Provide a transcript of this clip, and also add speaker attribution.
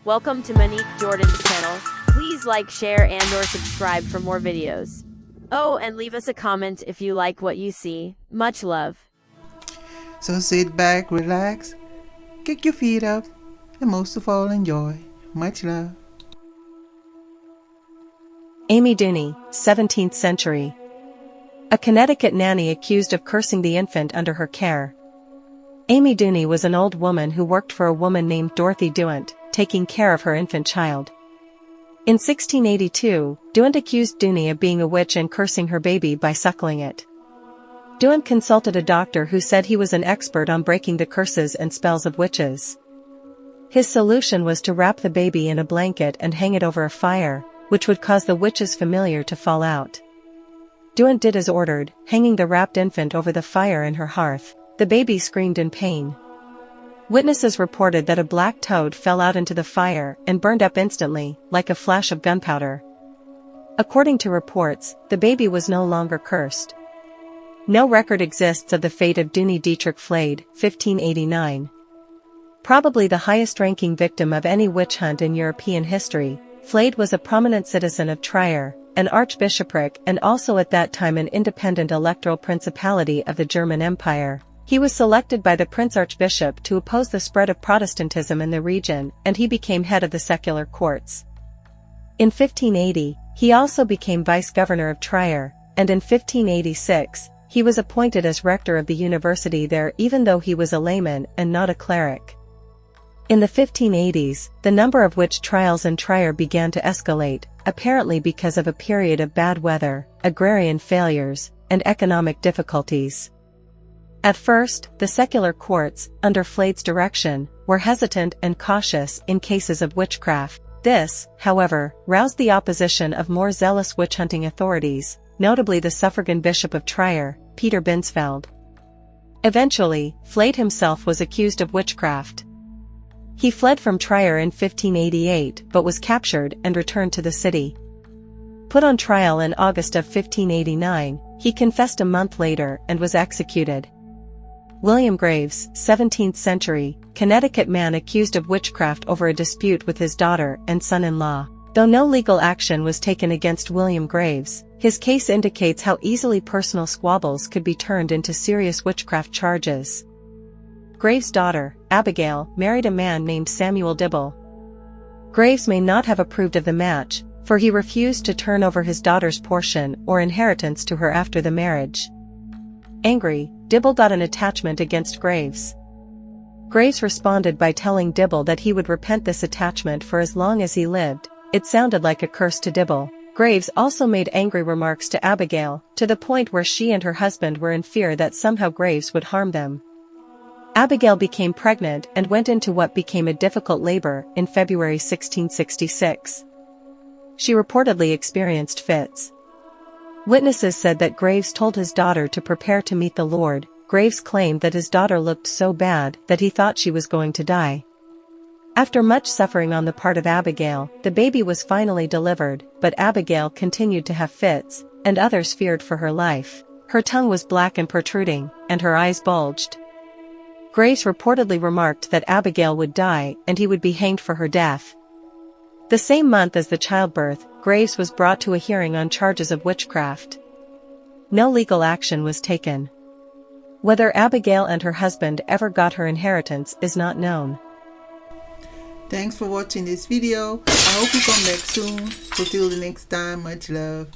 Speaker 1: Welcome to Monique Jordan's channel. Please like, share, and or subscribe for more videos. Oh, and leave us a comment if you like what you see. Much love.
Speaker 2: So sit back, relax, kick your feet up, and most of all enjoy. Much love.
Speaker 3: Amy Duny, 17th century. A Connecticut nanny accused of cursing the infant under her care. Amy Duny was an old woman who worked for a woman named Dorothy Dunt, taking care of her infant child. In 1682, Dunt accused Duny of being a witch and cursing her baby by suckling it. Dunt consulted a doctor who said he was an expert on breaking the curses and spells of witches. His solution was to wrap the baby in a blanket and hang it over a fire, which would cause the witch's familiar to fall out. Dunt did as ordered, hanging the wrapped infant over the fire in her hearth. The baby screamed in pain. Witnesses reported that a black toad fell out into the fire and burned up instantly, like a flash of gunpowder. According to reports, the baby was no longer cursed. No record exists of the fate of Duny Dietrich Flade, 1589. Probably the highest-ranking victim of any witch hunt in European history, Flade was a prominent citizen of Trier, an archbishopric and also at that time an independent electoral principality of the German Empire. He was selected by the Prince-Archbishop to oppose the spread of Protestantism in the region, and he became head of the secular courts. In 1580, he also became vice-governor of Trier, and in 1586, he was appointed as rector of the university there even though he was a layman and not a cleric. In the 1580s, the number of witch trials in Trier began to escalate, apparently because of a period of bad weather, agrarian failures, and economic difficulties. At first, the secular courts, under Flade's direction, were hesitant and cautious in cases of witchcraft. This, however, roused the opposition of more zealous witch-hunting authorities, notably the suffragan bishop of Trier, Peter Binsfeld. Eventually, Flade himself was accused of witchcraft. He fled from Trier in 1588 but was captured and returned to the city. Put on trial in August of 1589, he confessed a month later and was executed. William Graves, 17th century, Connecticut man accused of witchcraft over a dispute with his daughter and son-in-law. Though no legal action was taken against William Graves, his case indicates how easily personal squabbles could be turned into serious witchcraft charges. Graves' daughter, Abigail, married a man named Samuel Dibble. Graves may not have approved of the match, for he refused to turn over his daughter's portion or inheritance to her after the marriage. Angry, Dibble got an attachment against Graves. Graves responded by telling Dibble that he would repent this attachment for as long as he lived. It sounded like a curse to Dibble. Graves also made angry remarks to Abigail, to the point where she and her husband were in fear that somehow Graves would harm them. Abigail became pregnant and went into what became a difficult labor in February 1666. She reportedly experienced fits. Witnesses said that Graves told his daughter to prepare to meet the Lord. Graves claimed that his daughter looked so bad that he thought she was going to die. After much suffering on the part of Abigail, the baby was finally delivered, but Abigail continued to have fits, and others feared for her life. Her tongue was black and protruding, and her eyes bulged. Graves reportedly remarked that Abigail would die and he would be hanged for her death. The same month as the childbirth, Graves was brought to a hearing on charges of witchcraft. No legal action was taken. Whether Abigail and her husband ever got her inheritance is not known.
Speaker 2: Thanks for watching this video. I hope you come back soon. So till the next time, much love.